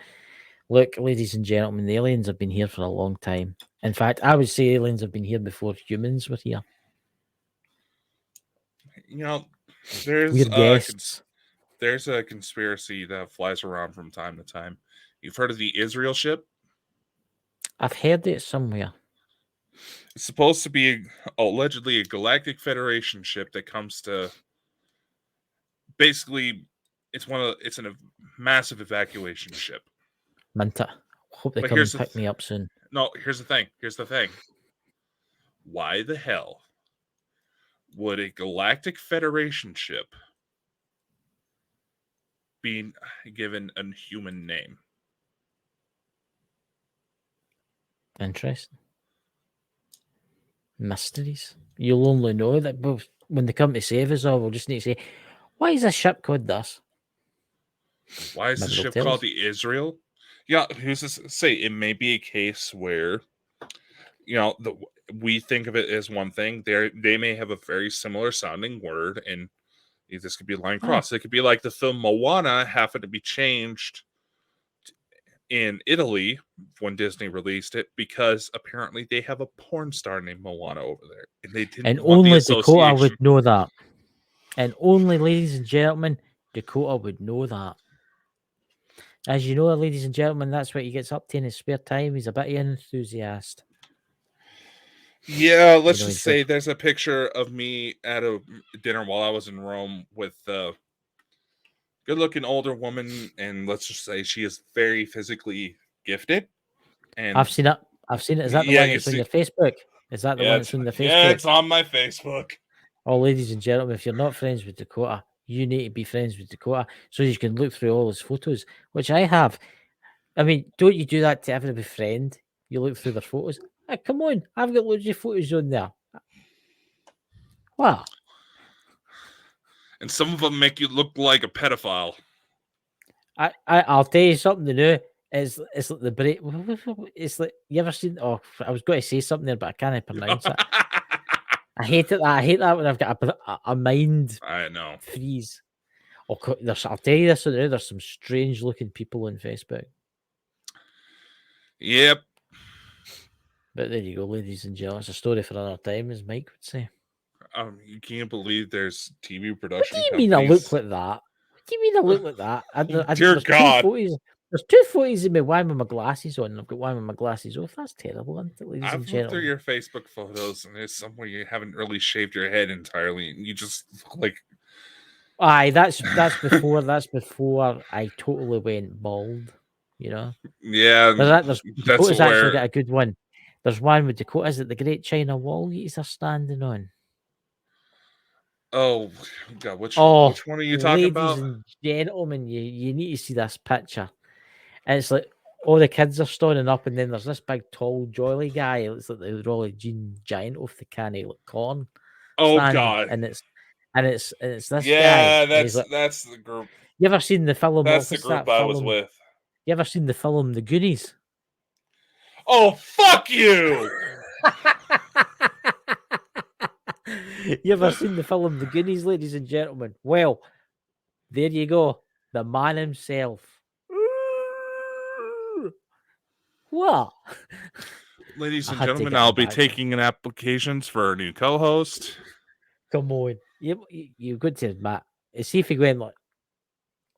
Look, ladies and gentlemen, the aliens have been here for a long time. In fact, I would say aliens have been here before humans were here. You know, there's a conspiracy that flies around from time to time. You've heard of the Israel ship? I've heard it somewhere. It's supposed to be allegedly a Galactic Federation ship that comes to basically it's a massive evacuation ship. Minta. Hope they come and pick me up soon. No, here's the thing. Why the hell would a Galactic Federation ship be given a human name? Interesting. Mysteries. You'll only know that when they come to save us all, we'll just need to say, why is a ship called this? Why is the ship called the Israel? Yeah, who's to say? It may be a case where, we think of it as one thing. They may have a very similar sounding word, and this could be a line cross. It could be like the film Moana happened to be changed in Italy when Disney released it because apparently they have a porn star named Moana over there, and they didn't. And only Dakota would know that. And only, ladies and gentlemen, Dakota would know that. As you know, ladies and gentlemen, that's what he gets up to in his spare time. He's a bit of an enthusiast. Yeah, let's just say there's a picture of me at a dinner while I was in Rome with a good-looking older woman, and let's just say she is very physically gifted. And I've seen it. Is that the one that's on your Facebook? Is that the one that's on the Facebook? Yeah, it's on my Facebook. Oh, ladies and gentlemen, if you're not friends with Dakota, you need to be friends with Dakota so you can look through all his photos, which I have. I mean, don't you do that to every friend? You look through their photos. Hey, come on, I've got loads of photos on there. Wow. And some of them make you look like a pedophile. I'll tell you something new. It's like the break. It's like, you ever seen? Oh, I was going to say something there, but I can't pronounce it. I hate it. I hate that when I've got a mind. I know. Freeze. I'll tell you this. There's some strange looking people on Facebook. Yep. But there you go, ladies and gentlemen. It's a story for another time, as Mike would say. You can't believe there's TV production. What do you mean I look like that? What do you mean I look like that? Dear God. There's 2 photos of me, one with my glasses on, and I've got one with my glasses off. That's terrible, isn't it, ladies and gentlemen? I've looked through your Facebook photos, and there's somewhere you haven't really shaved your head entirely, and you just look like... Aye, that's before I totally went bald, you know? Yeah, Dakota's actually got a good one. There's one with Dakota. Is it the Great China Wall he's standing on? Oh, God, which one are you talking about? Ladies and gentlemen, you need to see this picture. And it's like all the kids are standing up, and then there's this big, tall, jolly guy. It looks like the Rolly Jean Giant off the can of corn. Oh, God. And it's this guy. Yeah, that's the group. You ever seen the film? That's the group I was with. You ever seen the film The Goonies? Oh, fuck you! You ever seen the film The Goonies, ladies and gentlemen? Well, there you go. The man himself. What? Ladies and gentlemen, I'll be taking in applications for a new co-host. Come on. You've got to admit. See if he went like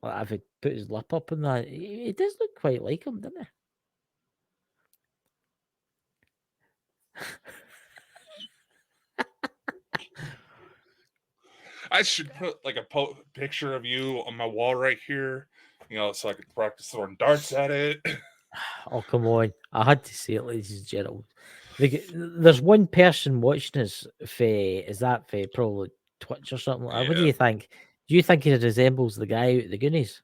if he put his lip up in that. It does look quite like him, doesn't it? I should put like a picture of you on my wall right here, so I could practice throwing darts at it. Oh, come on. I had to say it, ladies and gentlemen. There's one person watching us, is that probably Twitch or something? Yeah. What do you think? Do you think he resembles the guy out of the Goonies?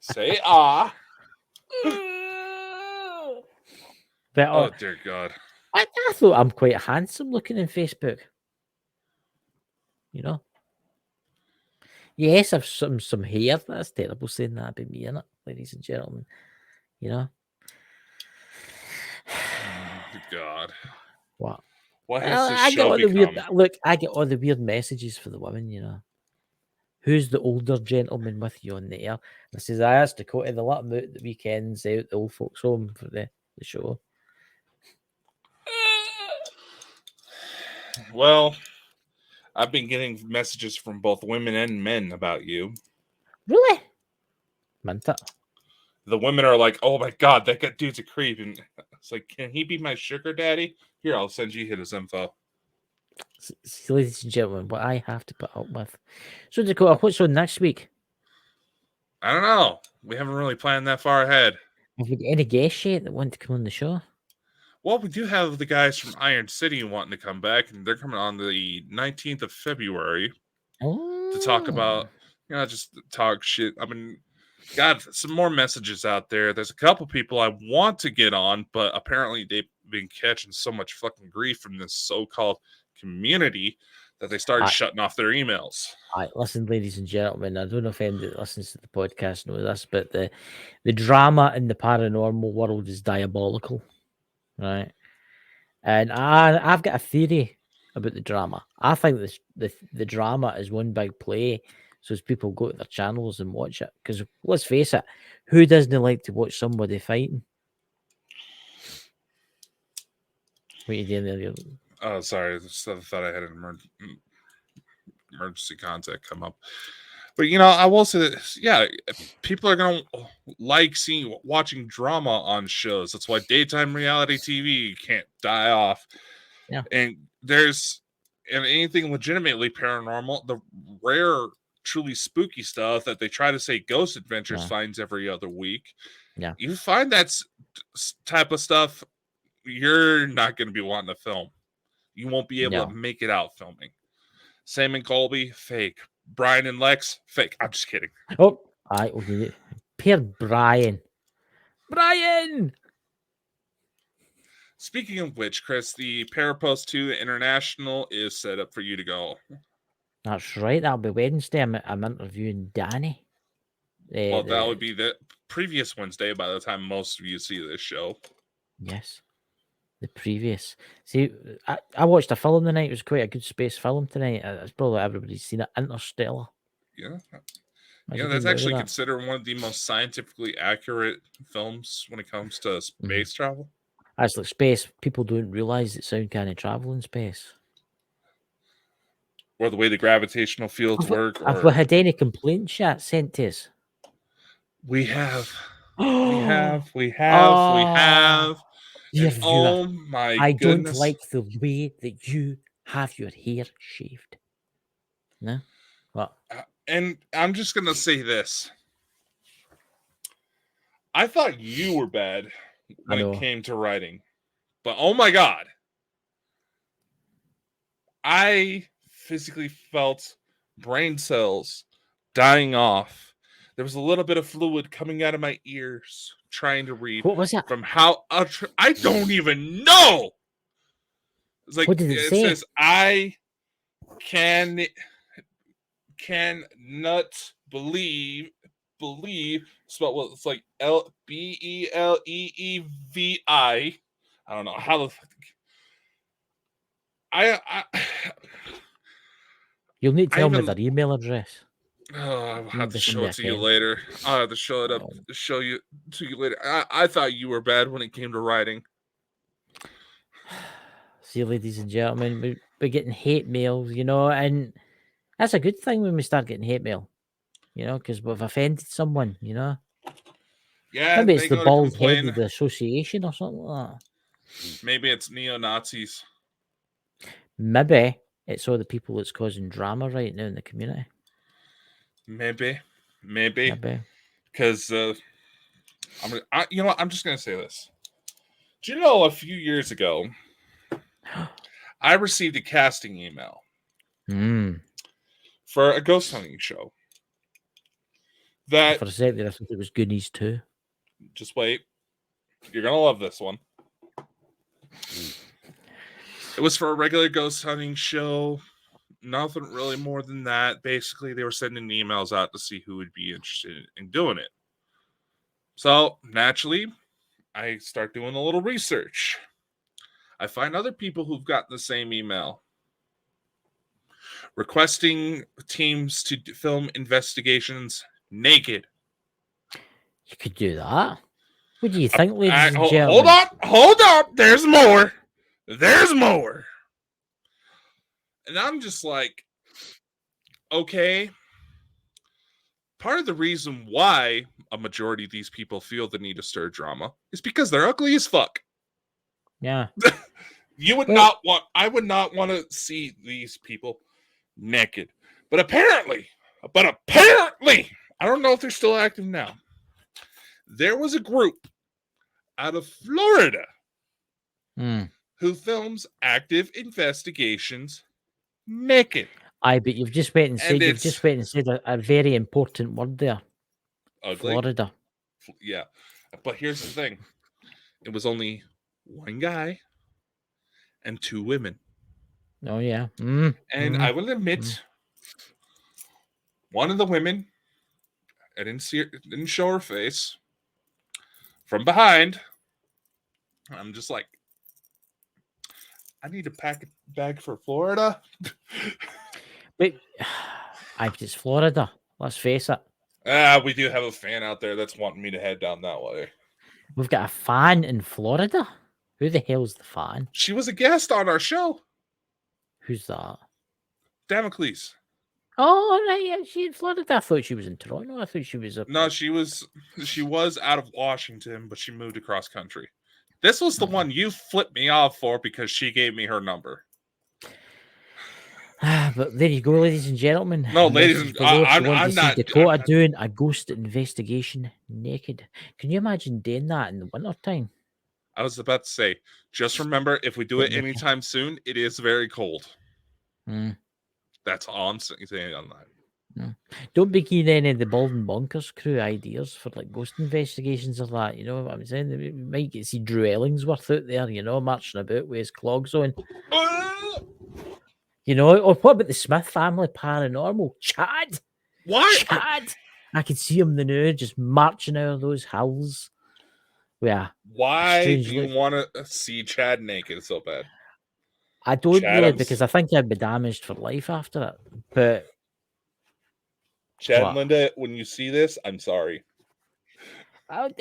Say ah. But Oh dear God. I thought I'm quite handsome looking in Facebook. You know. Yes, I've some hair. That's terrible saying that about me, innit, ladies and gentlemen. You know. Oh, God. What? What has Well, this I get show all the weird become? look. I get all the weird messages for the women. You know. Who's the older gentleman with you on the air? I says, I asked Dakota, they let him out the weekends out the old folks' home for the show. Well, I've been getting messages from both women and men about you. Really? Meant it. The women are like, "Oh my God, that dude's a creep," and it's like, "Can he be my sugar daddy?" Here, I'll send you his info. See, ladies and gentlemen, what I have to put up with. So, Dakota, what's on next week? I don't know. We haven't really planned that far ahead. Have we got any guests yet that want to come on the show? Well, we do have the guys from Iron City wanting to come back, and they're coming on the 19th of February to talk about, just talk shit. I mean, got some more messages out there. There's a couple people I want to get on, but apparently they've been catching so much fucking grief from this so-called community that they started shutting off their emails. Listen, ladies and gentlemen, I don't know if anybody that listens to the podcast knows this, but the drama in the paranormal world is diabolical, right? And I've got a theory about the drama. I think the drama is one big play, so as people go to their channels and watch it. Because let's face it, who doesn't like to watch somebody fighting? What are you doing there? Oh, sorry. I thought I had an emergency contact come up. But I will say that, yeah, people are gonna like watching drama on shows. That's why daytime reality TV can't die off. Yeah. And there's anything legitimately paranormal, the rare, truly spooky stuff that they try to say Ghost Adventures finds every other week. Yeah. You find that type of stuff, you're not going to be wanting to film. You won't be able to make it out filming. Sam and Colby, fake. Brian and Lex, fake. I'm just kidding. Oh, okay. Pierre Brian. Brian! Speaking of which, Chris, the Parapost 2 International is set up for you to go. That's right. That'll be Wednesday. I'm interviewing Danny. Well, that would be the previous Wednesday by the time most of you see this show. Yes. The previous. See, I watched a film tonight. It was quite a good space film tonight. It's probably everybody's seen it. Interstellar. Yeah. That's actually considered one of the most scientifically accurate films when it comes to space travel. As like space, people don't realize that sound can't travel in space. Or the way the gravitational fields work. Have we had any complaints yet sent to us? We have. We have. Dear viewer, oh my goodness. Don't like the way that you have your hair shaved. No? What? And I'm just going to say this. I thought you were bad when it came to writing. But oh my God. I physically felt brain cells dying off. There was a little bit of fluid coming out of my ears trying to read. What was that? From how I don't even know. It's like, what did it say? Says I cannot believe spelled well, it's like BELEEVI. I don't know how the I You'll need to tell me their email address. Oh, I'll have to show it to you later. I'll have to show it up, show you to you later. I thought you were bad when it came to writing. See, ladies and gentlemen, we're getting hate mails, and that's a good thing when we start getting hate mail, because we've offended someone, Yeah, maybe it's the bald-headed association or something like that. Maybe it's neo-Nazis. Maybe it's all the people that's causing drama right now in the community. Maybe, because I'm just gonna say this. Do you know a few years ago, I received a casting email for a ghost hunting show. That for a second, I thought it was Goonies too. Just wait. You're gonna love this one. It was for a regular ghost hunting show. Nothing really more than that. Basically, they were sending emails out to see who would be interested in doing it. So, naturally, I start doing a little research. I find other people who've gotten the same email requesting teams to film investigations naked. You could do that. What do you think, ladies and gentlemen? Hold up. There's more. There's more. And I'm just like, okay. Part of the reason why a majority of these people feel the need to stir drama is because they're ugly as fuck. Yeah. I would not want to see these people naked. But apparently, I don't know if they're still active now. There was a group out of Florida who films active investigations naked. But you've just went and said a very important word there. Ugly. Florida. Yeah. But here's the thing. It was only one guy and two women. Oh, yeah. And I will admit, one of the women, I didn't show her face. From behind, I'm just like, I need to pack a bag for Florida. But it's Florida. Let's face it. We do have a fan out there that's wanting me to head down that way. We've got a fan in Florida? Who the hell's the fan? She was a guest on our show. Who's that? Damocles. Oh, right, yeah, she in Florida. I thought she was in Toronto. I thought she was up. No, she was out of Washington, but she moved across country. This was the one you flipped me off for because she gave me her number. But there you go, ladies and gentlemen. No, ladies and I'm not. Dakota doing a ghost investigation naked. Can you imagine doing that in the wintertime? I was about to say, just remember, if we do it anytime soon, it is very cold. That's all I'm saying on that. Don't be keen any of the Bald and Bonkers crew ideas for like ghost investigations or that. You know what I'm saying? We might get to see Drew Ellingsworth out there, you know, marching about with his clogs on. You know, or what about the Smith family paranormal? Chad! What? Chad! I could see him the just marching out of those hills. Yeah. Why do you want to see Chad naked so bad? I don't really, because I think I'd be damaged for life after it. But Chad and Linda, when you see this, I'm sorry. Look,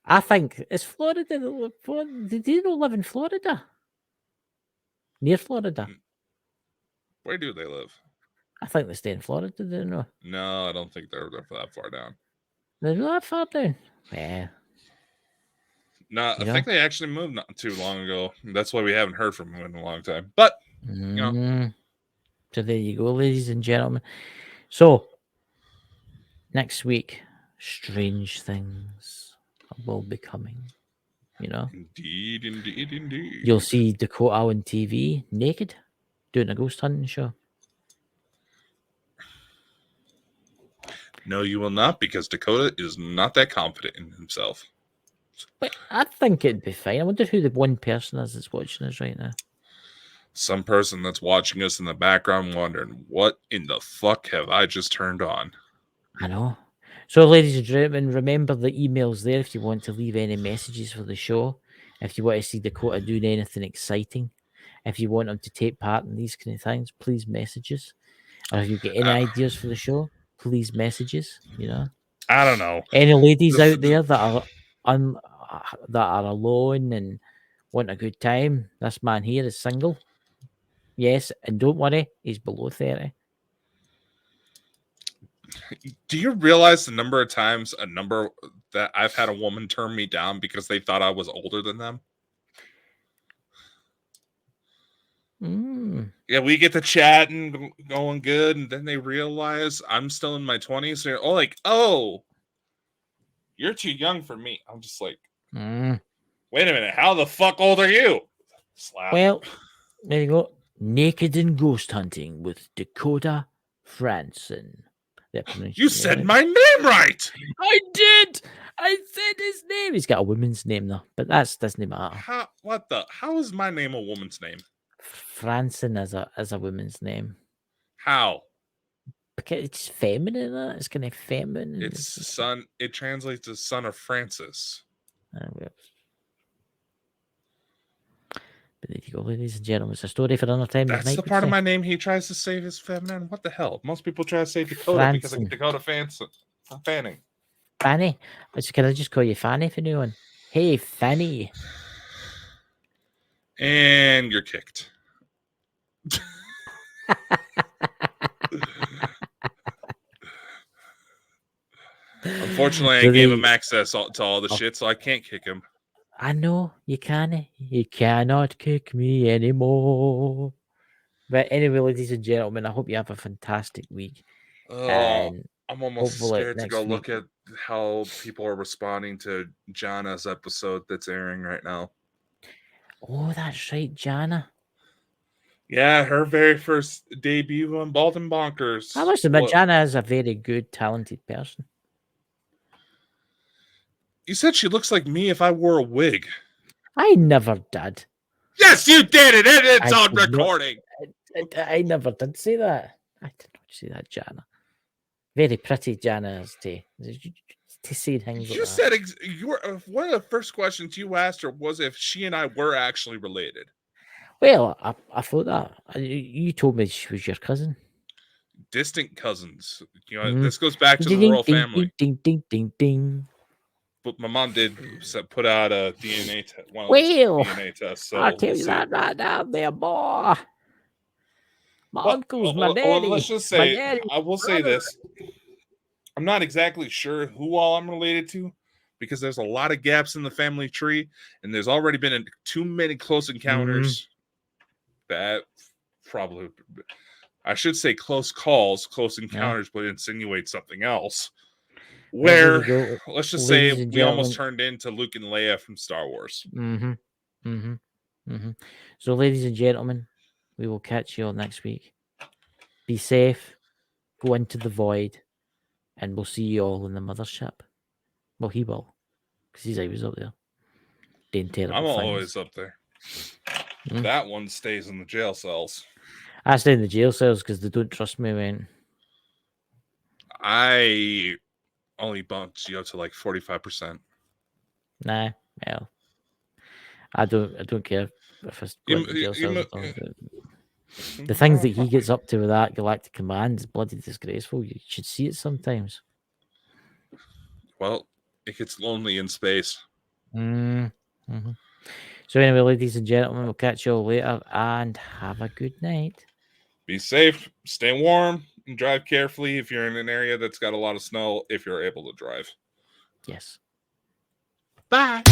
I think it's Florida. Did you not live in Florida? Near Florida? Where do they live? I think they stay in Florida, do they know? No, I don't think they're that far down. They're not that far down? Yeah. No, I think they actually moved not too long ago. That's why we haven't heard from them in a long time. But, you know. So there you go, ladies and gentlemen. So, next week, strange things will be coming. You know? Indeed. You'll see Dakota on TV naked doing a ghost hunting show. No, you will not, because Dakota is not that confident in himself. But I think it'd be fine. I wonder who the one person is that's watching us right now. Some person that's watching us in the background wondering, what in the fuck have I just turned on? I know. So, ladies and gentlemen, remember the emails there if you want to leave any messages for the show. If you want to see Dakota doing anything exciting. If you want him to take part in these kind of things, please message us. Or if you get any ideas for the show, please message us, you know. I don't know. Any ladies out there that are alone and want a good time, this man here is single. Yes, and don't worry, he's below 30. Do you realize the number of times that I've had a woman turn me down because they thought I was older than them? Yeah, we get to chat and going good, and then they realize I'm still in my 20s. They're all like, "Oh, you're too young for me." I'm just like, "Wait a minute, how the fuck old are you?" Slap. Well, there you go. Naked and Ghost Hunting with Dakota Franson. You said my name right. I did. I said his name. He's got a woman's name though, but that doesn't matter. How is my name a woman's name? Franson as a woman's name. How? Because it's feminine. It's kind of feminine. It's son. It translates to son of Francis. But there you go, ladies and gentlemen. It's a story for another time. That's the part of my name he tries to save his feminine. What the hell? Most people try to say Dakota because of Dakota Fanning. Fanny? Can I just call you Fanny for new one? Hey, Fanny. And you're kicked. Unfortunately, I gave him access to all the shit, so I can't kick him. I know you can't. You cannot kick me anymore. But anyway, ladies and gentlemen, I hope you have a fantastic week. I'm almost scared to go look at how people are responding to Jana's episode that's airing right now. Oh, that's right, Jana. Yeah, her very first debut on Bald and Bonkers. I must admit, Jana is a very good, talented person. You said she looks like me if I wore a wig. I never did. Yes, you did it. It's on recording. I never did say that. I did not say that, Jana. Very pretty, Jana, to say things. You said one of the first questions you asked her was if she and I were actually related. Well, I thought that. You told me she was your cousin. Distant cousins. You know, this goes back to the royal family. Ding, ding, ding, ding. But my mom did put out a DNA test. DNA test. So I'll tell you that right now, there, boy. My uncle's my daddy. Let's just say, I will say this. I'm not exactly sure who all I'm related to because there's a lot of gaps in the family tree, and there's already been too many close encounters. That probably, I should say close calls, close encounters, but insinuate something else. Where, let's just say we almost turned into Luke and Leia from Star Wars. So, ladies and gentlemen, we will catch you all next week. Be safe. Go into the void. And we'll see you all in the mothership. Well, he will. Because he's always up there. I'm always up there. That one stays in the jail cells. I stay in the jail cells because they don't trust me, man. I only bumped you up to like 45%. Nah, well, I don't care if it's jail cells. The things that he gets up to with that Galactic Command is bloody disgraceful. You should see it sometimes. Well, it gets lonely in space. So anyway, ladies and gentlemen, we'll catch you all later and have a good night. Be safe, stay warm, and drive carefully if you're in an area that's got a lot of snow, if you're able to drive. Yes. Bye.